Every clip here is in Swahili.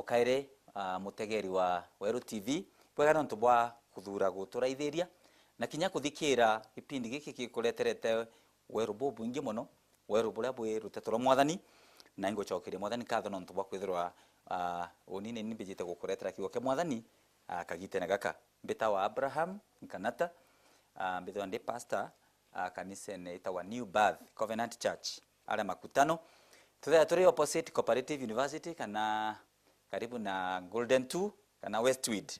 kaire mutegeri wa Weru TV bwega nontu bwa kuthura guturaithiria na kinya kuthikira ipindi giki gikureterete weru bobu ingi muno weru buria bwi ruteto rwa mwathani na ingocokeria mwathani katho nontu bwa kwithirwa unini ni bijite gukuretera kiugo kia mwathani kagitene gaka mbita wa Abraham Nkanata mbitwa ndi pastor kanisa ne itawa New Birth Covenant Church ala makutano turi opposite Cooperative University kana karibu na Golden 2 kana Westwood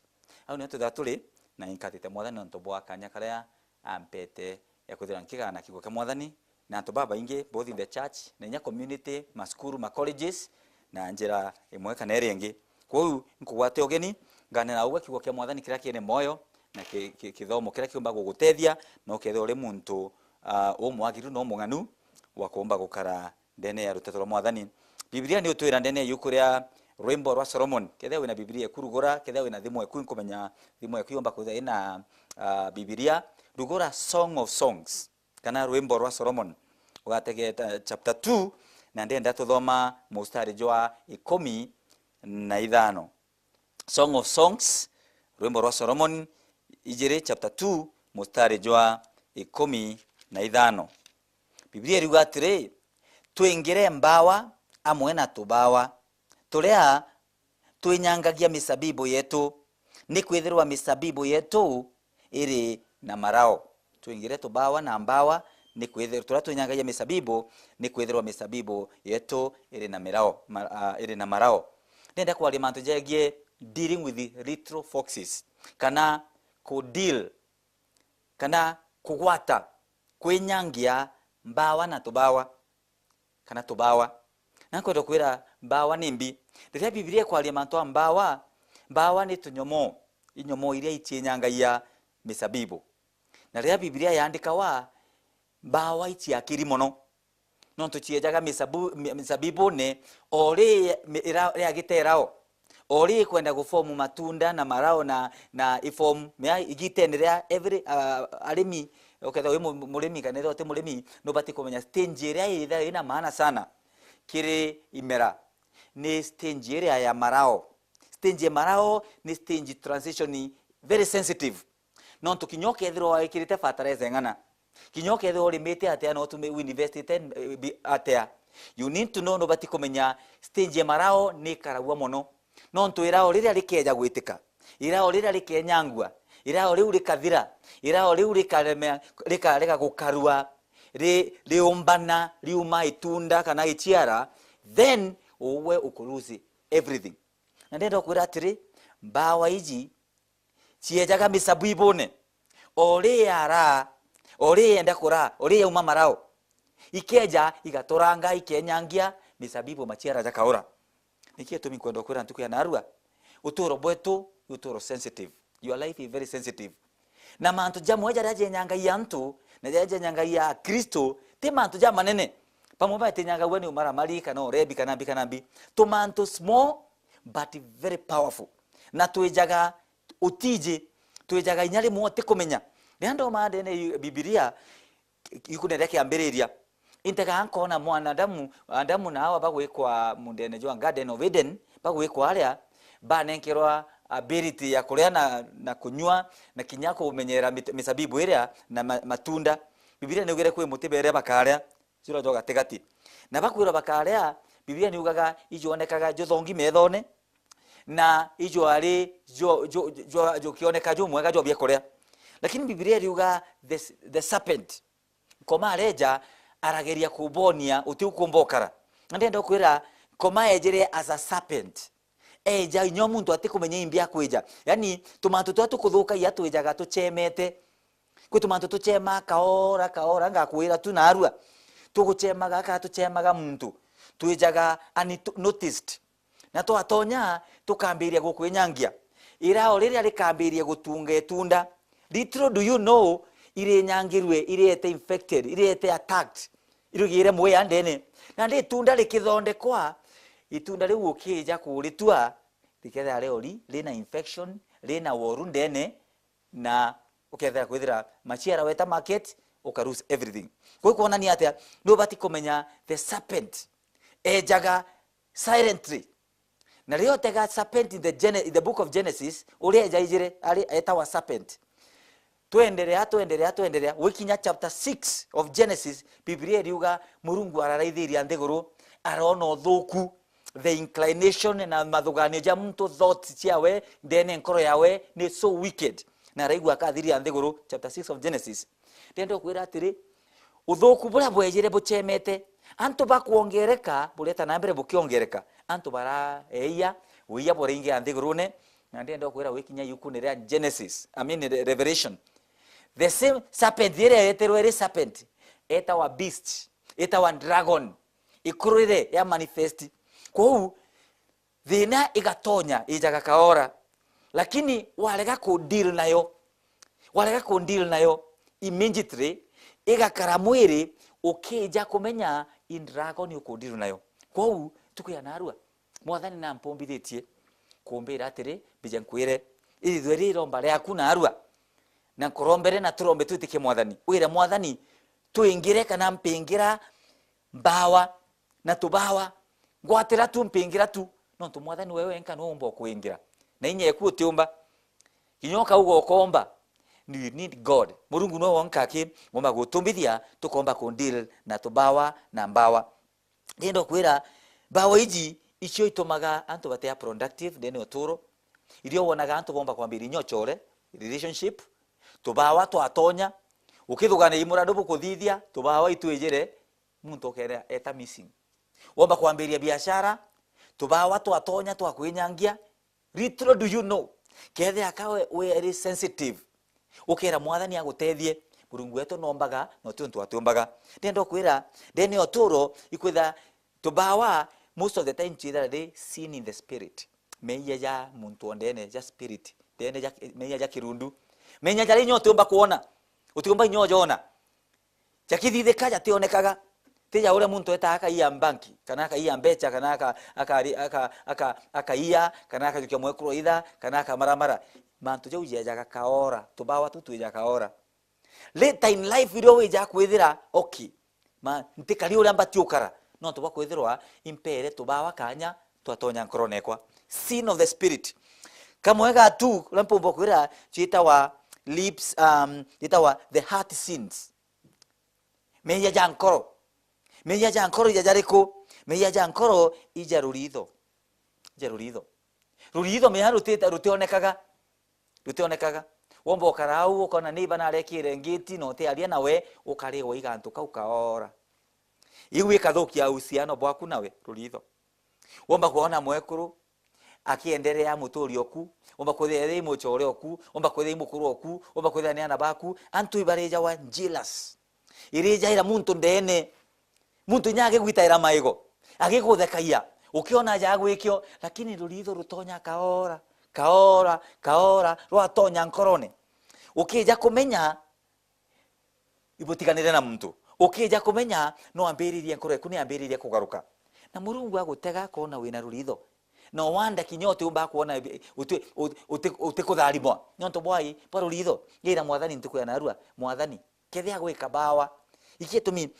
au ni turi na inkatite mwathani nontu bwa kanya karia ampete ya kuthira nkigana kiugo kia mwathani na antu baba ingi both in the church na nya community maskuru ma colleges na njira imwe kana eri ingi kwou nkugwate ogeni nganena uwe kiugo kia mwathani kira kiene moyo na kithomo kira kiumba gugutethia no kethe uri muntu umwagiru no munganu wa kuumba gukara ndene ya ruteto rwa mwathani. Biblia ni utwira ndene yukuria rwimbo rwa Solomon kethe wina Biblia kurugura kethe wina thimu eku kumenya thimu eku yomba kuthe ina Biblia rugura Song of Songs kana rwimbo rwa Solomon ugatege chapter 2 na ndenda tuthoma mustari jwa 15 Song of Songs rwimbo rwa Solomon ijiri chapter 2 mustari jwa 15. Biblia riuga atiri twingire mbawa amwe na tubawa turia twinyangagia misabibu yetu ni kwithirwa misabibu yetu iri na marao. Twingire tubawa na mbawa ni kwithirwa turia twinyangagia misabibu ni kwithirwa misabibu yetu iri na mirao iri na marao. Ndenda kwaria mantu jegie dealing with the little foxes kana ku deal kana kugwata kwinyangia mbawa na tubawa kana tubawa na kwenda kwira mbawa nimbi riria Biblia kwaria mantu mbawa ni tunyomo inyomo iria itienyangaia misabibu na riria Biblia yandika wa mbawa itiakiri muno no tuchiejaga misabibu ne ori ria giterao ori kwenda gufomu matunda na marao na iform mea igitenderea every arimi oketha we murimi kana ote murimi no bati kumenya stage ria ina maana sana kiri imera ni stage area ya marao. Stage ya marao ni stage transition very sensitive no tukinyoke ethiro ikirite fertilizer ngana kinyoke ethiro limete atia no tume invest atia you need to know no bati kumenya stage ya marao ni karagwa muno no ntwira riria rikeja gwitika ira riria rikenyangua ira riu rikathira ira riu rika gukarua riumbana riuma itunda kana ichiara then uwe ukuruzi everything. Na ndendo kwira atiri mbawa iji ciejaga misabibune ori enda kura ori uma marao ikeja igatoranga ikenyangia misabibu machiara jakaura nikie tumi kwenda kwira ntuku ya narua uturo bwetu uturo sensitive. Your life is very sensitive na mantu jamu eja raje nyanga yantu na jaje nyanga ya Kristo te mantu jama nene pamoja te nyanga wenu mara mali kana rebi kana bi to mantu small but very powerful na tuejaga utije tuejaga inyali muote kumenya ndio maana ne Biblia ikune yake ambiriria intega ankona mwanadamu adamu na hawa bagwikwa mundene jwa Garden of Eden bagwikwa aria banenkirwa ability ya kuria na kunywa na kinyako umenyera misabibu iria na matunda. Biblia niugire kwi mutibere bakaria sura joga tegati na bakwira bakaria Biblia niugaga ijonekaga jothongi methone na ijo ari jo kioneka jo mwega jo bia kuria lakini Biblia riuga the serpent koma reja arageria kubonia uti ukumbokara ndenda kwira koma ejere as a serpent eja nyo muntu atikumenya imbia kweja yani tumantu twatu kuthuka ya twejaga tuchemete kwi tumantu tuchema kaora ngakwira tu narua tuguchemaga ka tuchemaga muntu twejaga noticed na twatonya tukambiria gukwenyangia ira oriria rikambiria gutunga etunda little do you know ire nyangirwe irete infected irete attacked irugire mwe andene na ndi tunda likithondekwa itunda riu ukija kuritua liketha reori lina infection lina woru ndene na uketha kwithira machiara weta market ukaruse everything. Kwa kuona ni atia no bati kumenya the serpent ejaga silently Na leo tega serpent in the book of Genesis, ule jaijire ali etawa serpent. Tuendelea wikinya chapter 6 of Genesis, Biblia iriuga Murungu araraithiria nthiguru arona uthuku, the inclination na mathuganio ja muntu thoughts ciawe ndene nkoro yawe ni so wicked, na raigua akathiria nthiguru, chapter 6 of Genesis. Ndendo kwira atiri uthuku buria bwejire buchemete antu bakuongereka buleta na mbere bukiongereka antu bara eia uia boringe anthigurune. Na ndendo kwira wikinya yukunira Genesis, Revelation, the same serpent there eterwere serpent etawa beast, etawa dragon, ikurire ya manifesti kou thina igatonya ijaga kaora, lakini walega ku deal nayo immediately igakara mwiri ukija kumenya in dragon yukudiru nayo. Kou tukuya narua mwathani na mpombithitie kumbira atiri bija nkwire ili thweri romba riaku narua na kurombere na turombe tutike mwathani wira mwathani tuingire kana mpingira mbawa na tubawa gwatira tu mpingira tu no tu mwathani wewe enka no umbo kuingira na inye ku tiumba kinyoka ugo komba. You need God. Murungu no wonka ki ngomba gutumbithia tukomba ku deal na tubawa na mbawa. Ndendo kwira bawa iji icio itumaga antu batea productive ndene oturo irio wonaga antu bomba kwambiri nyochore relationship tubawa twatonya ukithugana imurado bukuthithia tubawa itwejere muntu kera eta missing womba kwambiria biashara tubawa twatonya twakwenyangia. Little do you know kethe akawe we is sensitive ukera mwathani agutethie Murungu wetu nombaga no tuntu atumbaga. Ndendo kwira ndene oturo ikwitha tubawa most of the time chida they seen in the spirit. Meya ja muntu ondene ja spirit ndene ja meya ja kirundu menya jari nyote umba kuona utiumba nyojo ona jakithithe kaja tionekaga tija ule muntu etaka iya banki kana aka iya mbecha kana aka iya kana aka jukia mwekuro itha kana aka maramara mantu jau jaga kaora tubawa tutu jaga kaora later in life irio we ja kwithira okay ma ntikari ule amba tiukara no tuba kwithirwa impere tubawa kanya twatonya nkronekwa sin of the spirit kamwega tu lampo kwira chitawa lips itawa the heart sins. Meya jankoro ijajariko meya jankoro ijarurido rurido meya rutionekaga wombo karau ukona niba na rekire ngiti no te alia nawe ukariwa igantuka ukaora iwe kathokia uhusiano bwaku nawe rurido womba kuona mwekuru akiendelea muturi oku omba kwethere muchore oku omba kwethere mukuru oku omba kwethere ana baku antu ibareja wa jealous irija ira muntu ndene muntu nyage gwitaira maigo agiguthekaia ukiona jagwikio lakini rurido rutonya kaora rwatonya nkorone ukija kumenya ibutiganire na muntu ukija kumenya no ambiririe nkoro eku ni ambiririe kugaruka na Murungu agutega kona wina rurido no wanda kinyote umba kuona utikutharimwa nyonto bwai paro ritho ngira mwathani ntukuya narua mwathani kethia gwika bawa ikitumi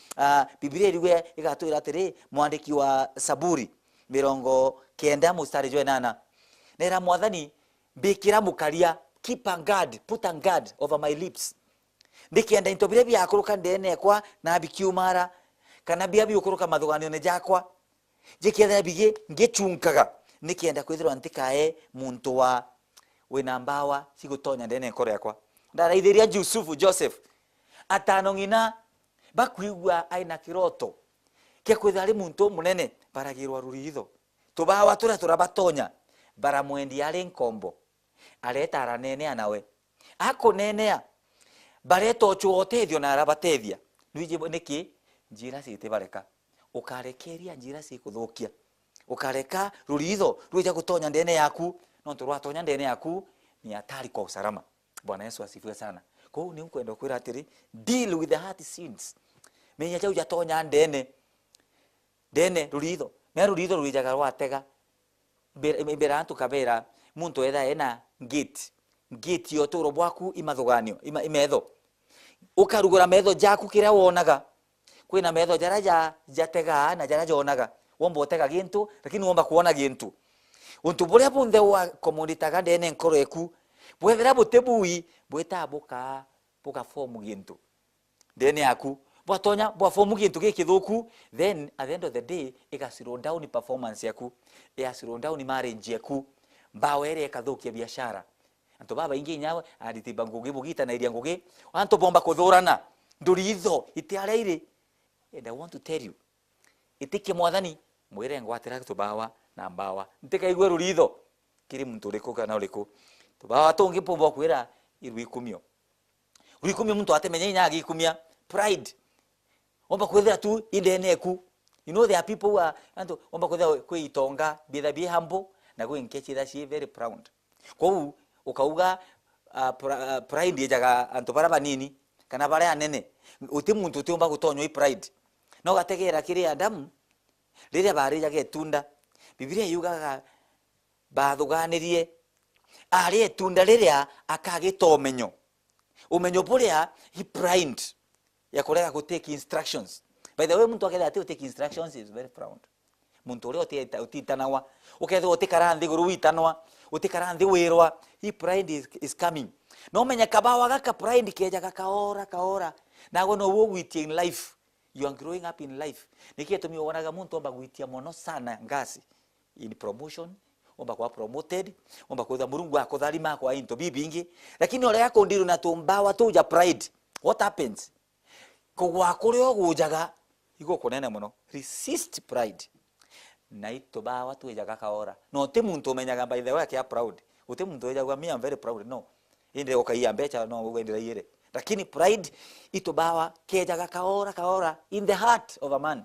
Biblia iriwe igatwira atiri mwandiki wa Saburi 90:8 nera mwathani mbikira mukaria keep a guard put a guard over my lips ndikienda into bile bya kuruka ndene kwa na bikiumara kana bia biukuruka mathuganio ne jakwa jiketha bige ngechunkaga nikienda kwithirwa ntikae muntu wa wina mbawa sigutonya ndene nkoro yakwa ndaraithiria Joseph atano ngina bakwigwa aina kiroto ke kwithari muntu munene baragirwa ruritho tubawa turabatonya baramwendi ari nkombo areta aranene anawe akonenea bareto chuotethio na arabatethia nwije niki njira cite bareka ukarekeria njira cikuthukia ukareka ruritho rwija gutonya ndene yaku no turwatonya ndene yaku ni hatari kwa usalama. Bwana Yesu asifiwe sana. Kwa hiyo ni ukwenda kwira atiri deal with the heart sins menya cha ujatonya ndene ruritho me ruritho rwijaga rwatega mbera antu kabera muntu etha ena gate yotoro bwaku imathuganio imetho ukarugura metho jaku kira wonaga kwina metho jaraja jatega na jaraja onaga womba otega gintu lakini womba kuona gintu untu buria bunthe wa komunitaga ndene nkoro eku bwethera butebui bwetabuka buka form gintu ndene yaku bwatonya bwa form gintu gikithuku, then at the end of the day ika slow down performance yaku, ya slow down marriage yaku, mbawere ikathukia biashara. Anto baba ingi nyawe aditiba ngugi bugita na iria ngugi anto bomba kuthurana nduritho itiareire. And I want to tell you, itike mwathani mwire ngwatira tubawa na mbawa ntikaigwe ruritho kiri muntu uriku kana uriku tubawa tungi pombo kwira irwikumio muntu atemenya nyagi kumia pride omba kwethera tu indeneku. You know there are people who are anto omba kwethera kwitonga be humble na go nkechi that she very proud. Kwa ukauga pride yejaga anto bara banini kana bara anene uti muntu uti gutonywa pride no gategera kiri Adamu riria bari yage tunda. Biblia yugaga bathuganirie ari tunda riria akagita umenyo buria he pride ya kurega go take instructions. By the way, muntu akenda ati take instructions is very proud. Muntu uri utitanawa ukethe utikara nthi guru witanwa utikara nthi wirwa, he pride is coming. No menya kabawa gaka pride keja kaora na go no wo with in life. You are growing up in life. Nikieto mi wonaga muntu omba gwitia mono sana ngasi in promotion, omba kwa promoted, omba kwa Murungu akodhalima kwa into bibingi, lakini ole yako ndiru na tumbawa tuja pride. What happens? Kugwa kurio gujaga igo konene muno. Resist pride. Na itobawa tujaga kaora. No te muntu omenyaga by the way kia proud. Ute muntu ojaga me I'm very proud. No. Inde okaiya mbecha no wendera yire. Lakini pride itobawa kejaga kaora in the heart of a man.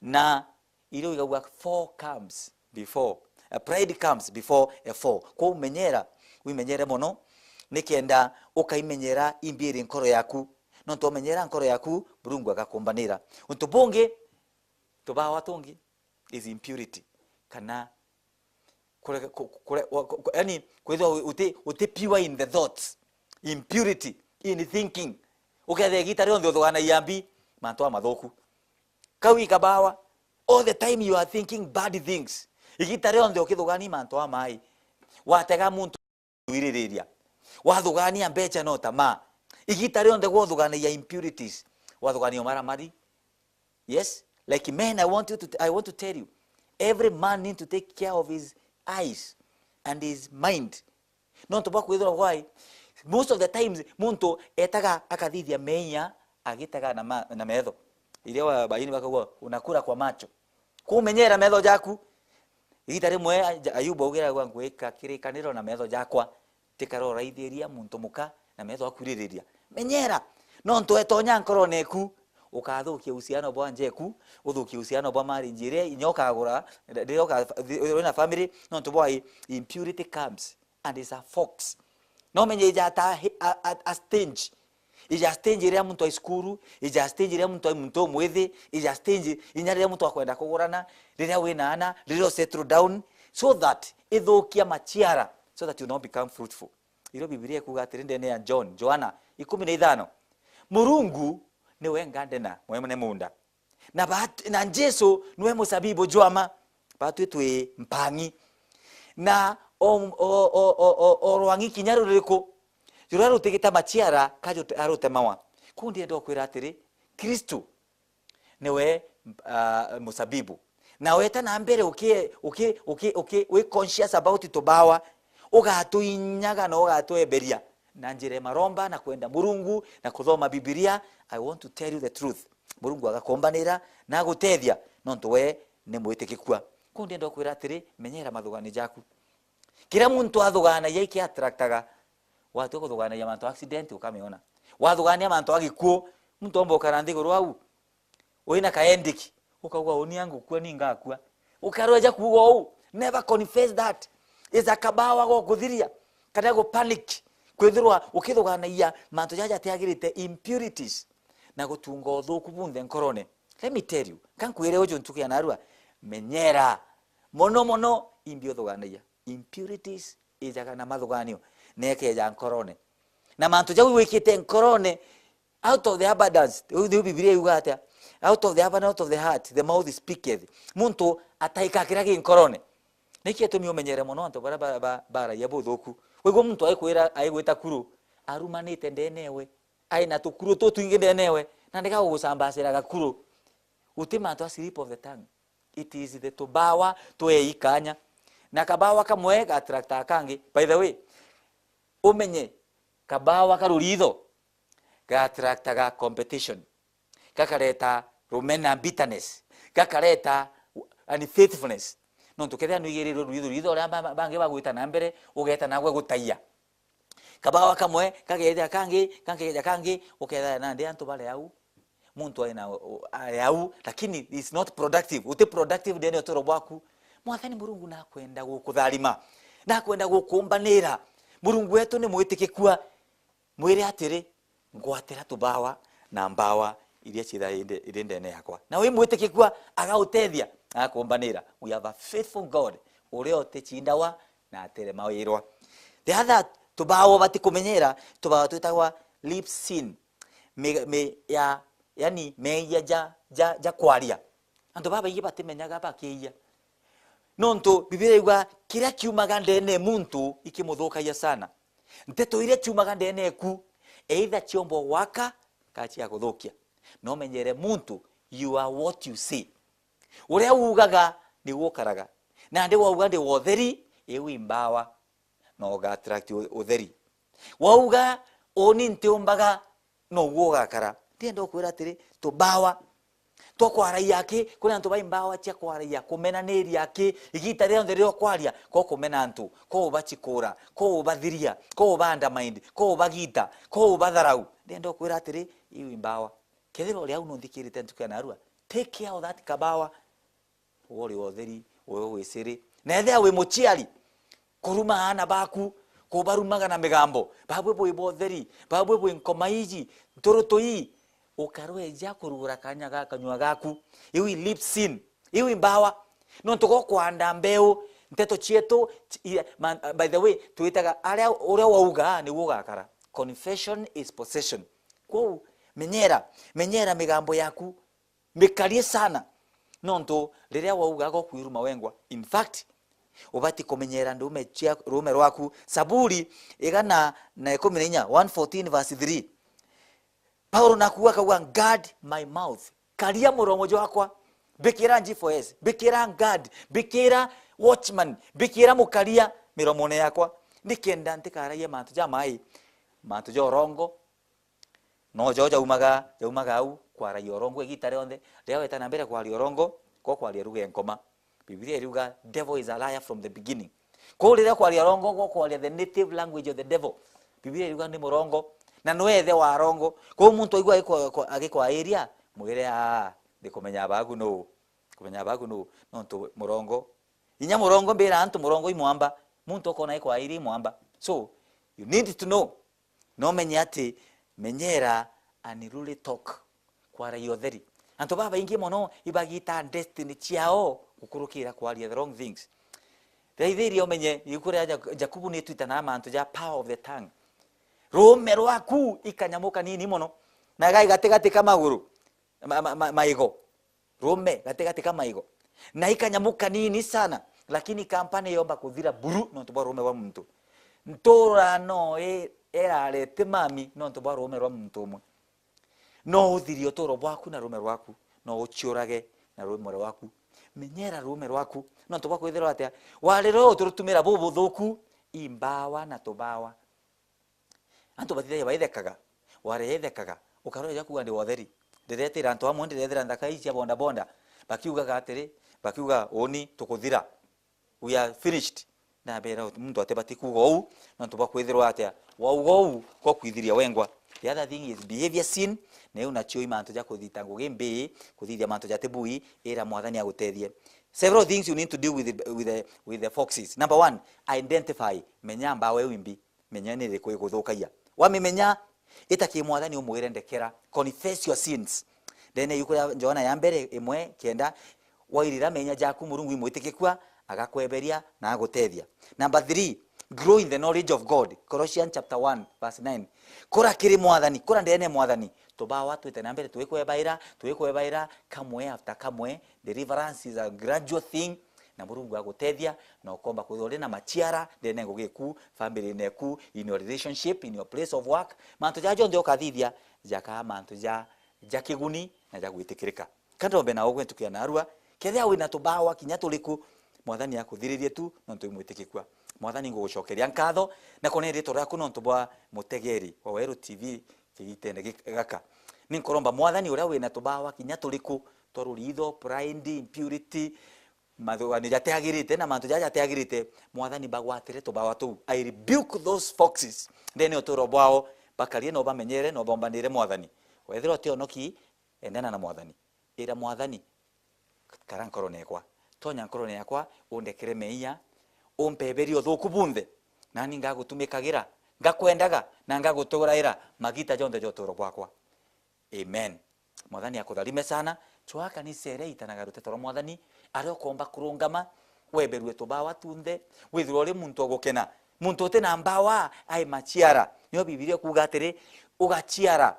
Na ilo igawa four comes before. A pride comes before a fall. Kwa umenyera, umenyere mono nikienda ukaimenyera imbiri nkoro yaku. No to menyera nkoro yaku Murungu agakombanira. Untu bonge tobawa tongi is impurity. Kana yani kwetho uti pure in the thoughts. Impurity in thinking. Ukethe gitari on thogana yambi manto amathoku. Kawi kabawa all the time you are thinking bad things. Igitari on thogani manto amai. Watega muntu wiririria. Wathugani ambecha no tama. Igitari on thogana ya impurities. Wathugani omaramari. Yes, like men I want to tell you, every man need to take care of his eyes and his mind. Not to back with why most of the times muntu etaga akathithia menya agitaga na metho iria baini bakagwa unakura kwa macho kumenyera metho jaku igitare mwe Ayubu ugira gwa ngweka kirikaniro na metho jakwa tikarora ithiria muntu muka na metho akuririria menyera no ntu etonya nkoro neku ukathukia uhusiano bwa njeku uthukia uhusiano bwa marriage ire inyoka agura ndoka na family no ntu bwa impurity comes and is a fox. No menye ijata a stage. Ija stage ire muntu iskuru, ija stage ire muntu mwethi, ija stage inyare muntu akwenda kugurana, rire wina ana, rire settle down so that ithukia machiara so that you not become fruitful. Iro Biblia kugatire ndene ya Joanna 15. Murungu niwe ngandena mwemene munda. Na Jesu niwe musabibu jwama batu twe mpangi. Na orwangi kinyaru riko juraru tegeta machiara kajo arote mawa kundi ndo kwira atiri Kristo newe musabibu na weta na mbere we conscious about it obawa ugatu inyaga no ugatu eberia na njire maromba na kwenda Murungu na kuthoma Biblia. I want to tell you the truth. Murungu agakombanira na gutethia nonto we ne mwitikikwa kundi ndo kwira atiri menyera mathugani jaku. Kila muntu athugana yake attractaga watu kuthugana ya mantu accident ukamiona wathugania mantu agikuo muntu ombo karandi guru au wina kaendiki ukauga oni yangu kwa ninga kwa ukaroja kuuga au never confess that is a kabawa go kuthiria kana go panic kwithirwa ukithugana ya mantu jaja tiagirite impurities na gutunga uthuku bunthe nkorone. Let me tell you kankwire ujo ntukia narua menyera mono imbio thugana ya impurities ijaga na mathuganio neke ja nkorone na mantu jau wikite nkorone out of the abundance. The Biblia yugata out of the abundance of the heart the mouth speaketh. Muntu ataika kiragi nkorone Niki atumi umenyere muno antu bara ya buthuku. Wego muntu aikwira aigwita kuru arumanite ndenewe. Aina tukuru to twingi ndenewe na ndika gusambacira gakuru. Utima to slip of the tongue. It is the tubawa to eikanya. Na kabawa kamwe ga attracta kangi. By the way, umenye kabawa karuritho ga attracta ga competition. Kakareta rumena bitterness. Kakareta unfaithfulness. No tukethia nuigiriro ruitho ria bangi bagwita na mbere ugeta nagwe gutaia. Kabawa kamwe kageja kangi uketha na ndi antu bale au muntu aina au lakini it's not productive. Uti productive ndene otoro bwaku. Mwathani Murungu na kwenda gukutharima. Na kwenda gukumbanira. Murungu wetu ni mwitikikua. Mwire atiri ngwatira tubawa na mbawa iria citha ndene yakwa. Na we mwitikikua agautethia akumbanira. We have a faithful God. Urio techindawa na atere mawirwa. The other tubawa batikumenyera tubawa twitagwa lip sin. Yani meya ja kwaria. Antu baba ingi batimenyaga bakiya. Nonto Biblia igwa kira kiumaga ndene muntu ikimuthukagia sana. Nteto ile kiumaga ndene ku either chiombo waka kachia kuthukia. No menyere muntu you are what you say. Uria ugaga ni gukaraga. Na ndi wauga ndi wotheri ewi mbawa no ga attract utheri. Wauga oni ntiumbaga no gugakara. Ndiendo kwira atiri tubawa to kwaraia yake kuna antu baimbawa cia kwaraia kumenaniri yake igita rio ntherio kwaria ko kumena antu ko bachikura ko bathiria ko banda mind ko bagita ko batharau ndiendo kwira atiri imbawa kethiro ria uno ndikirite ntukana arua take care of that kabawa wori otheri wewe wiciri na ethia we muchiari kuruma ana baku kubarumaga na migambo babwe bwe botheri babwe bwe nkomaiji ntorotoi ukarweja kurura kanya gakanywa gaku iwi lip sin iwi mbawa no ntoko kwanda mbeu nteto chieto by the way tuitaga aria uria wauga ni gugakara. Confession is possession. Kwa menyera migambo yaku mikarie sana nonto riria wauga go kwiruma wengwa. In fact ubati kumenyera ndume chia rume rwaku. Saburi igana na 114 verse 3. Paulo nakuwa kawa guard my mouth. Karia muromo wakwa. Bikira G4S. Bikira guard. Bikira watchman. Bikira mukaria miromone yakwa. Nikenda ntikaraia mantu ja mai. Mantu jo rongo. No joja umaga au kwara yorongo egitare onde. Leo etana mbere kwa yorongo ko kwa ruge nkoma. Biblia iruga devil is a liar from the beginning. Ko lira kwa yorongo ko kwa the native language of the devil. Biblia iruga ni murongo. Na noethe wa rongo ko muntu igwa agikwa area mwire ndikumenya bagu no kumenya bagu no nonto murongo inya murongo mbira antu murongo imwamba muntu okona ikwa iri mwamba. So you need to know no menyati menyera aniruli talk kwara yotheri antu baba ingi mono ibagita destiny chiao gukurukira kwaria the wrong things. Theithiri omenye ikure Jakubu ni twitana mantu ja power of the tongue. Rume rwaku ikanyamuka nini mono na gai gategate kamaguru maigo rume gategate kamaigo na ikanyamuka nini sana lakini kampani yomba kuthira buru no tuba rume wa muntu ntora no era lete mami no tuba rume wa muntu umwe no uthirio toro bwaku na rume rwaku no uchiorage na rume rwaku menyera rume rwaku no tuba kwithira atia walero turutumira bubu thuku imbawa na tubawa. Antu batithia baithekaga warethekaga ukaroja kuga ndi wotheri ndiretira antu amwe ndiretira ndakai cia bonda bakiuga gatiri bakiuga oni tukuthira we are finished na bera muntu atebati kuga ou na ntu bakwithirwa atia waugo ko kwithiria wengwa. The other thing is behavior sin ne una choi mantu ja kuthita ngugi mbi kuthithia mantu ja tebui era mwathani agutethie. Several things you need to do with the foxes. Number 1, identify menya mbawe wimbi menya ni riko iguthukagia wamimenya itaki mwathani umwire ndekera. Confess your sins. Then yuko Johana ya mbere imwe kenda wairira menya jaku Murungu imwitikikwa agakweberia na agutethia. Number 3, grow in the knowledge of God. Colossians chapter 1 verse 9. Kora kiri mwathani kora ndene mwathani tubawa twite na mbere twikwebaira kamwe after kamwe. Deliverance is a gradual thing na Murungu agutethia na ukomba kuthore na machiara ndene ngugiku family neku in your relationship in your place of work mantu jajo ndio kathithia jaka mantu ja kiguni na ja gwitikirika kandombe na ogwe tukia narua kethia wina tubawa kinya tuliku mwathani akuthiririe tu no ntwimwitikikwa mwathani ngugucokeria nkatho na kone rito raku no ntubwa mutegeri wa Weru TV kigitene gaka ninkoromba mwathani uria wina tubawa kinya tuliku toruritho pride impurity mathwani jateagirite na mantu jaja teagirite mwathani bagwatire tubawa tu I rebuke those foxes ndene otoro bwao bakarie no bamenyere no bombanire mwathani wethiro tionoki endana na mwathani ira mwathani karankoro nekwa tonya nkoro yakwa undekere meia umpeberio thuku bunthe nani ngagutumikagira ngakwendaga na ngaguturaira magita jonde jotoro bwakwa amen mwathani akutharime sana chwaka ni sere itanaga rutetoro mwathani ario komba kurungama weberwe tubawa tunthe withiro ri muntu ogukena muntu tena mbawa ai machiara nyo bibilia kugatire ugachiara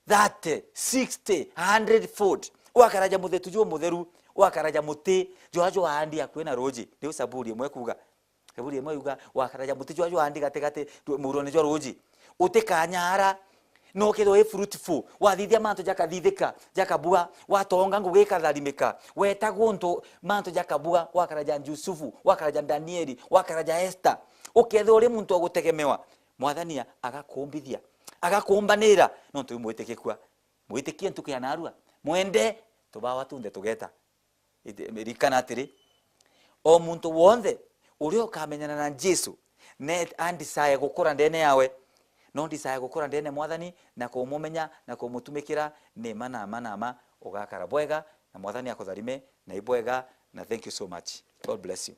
30 60 100 foot wakaraja muthetu jo mutheru wakaraja muti jojo andi akwena roji ndio saburi mwe kuga saburi mwe yuga wakaraja muti jojo andi gategate murone jo roji utikanyara no kido e fruitful wathithia mantu jakathithika jakabua watonga ngugika tharimika wetagwo ntu mantu jakabua wakaraja Yusufu wakaraja Danieli wakaraja Esther uketho ri muntu ogutegemewa mwathania agakumbithia agakumbanira no ntu mwitikikwa mwitikie ntukia narua mwende tubawa tunde tugeta rikana atiri o muntu wonde urio kamenyana na Jesu net andisaye gukura ndene yawe no ndisaye gukura ndene mwathani na kumumenya na kumutumikira ni mana ugakara bwega na mwathani akutharime na ibwega na thank you so much. God bless you.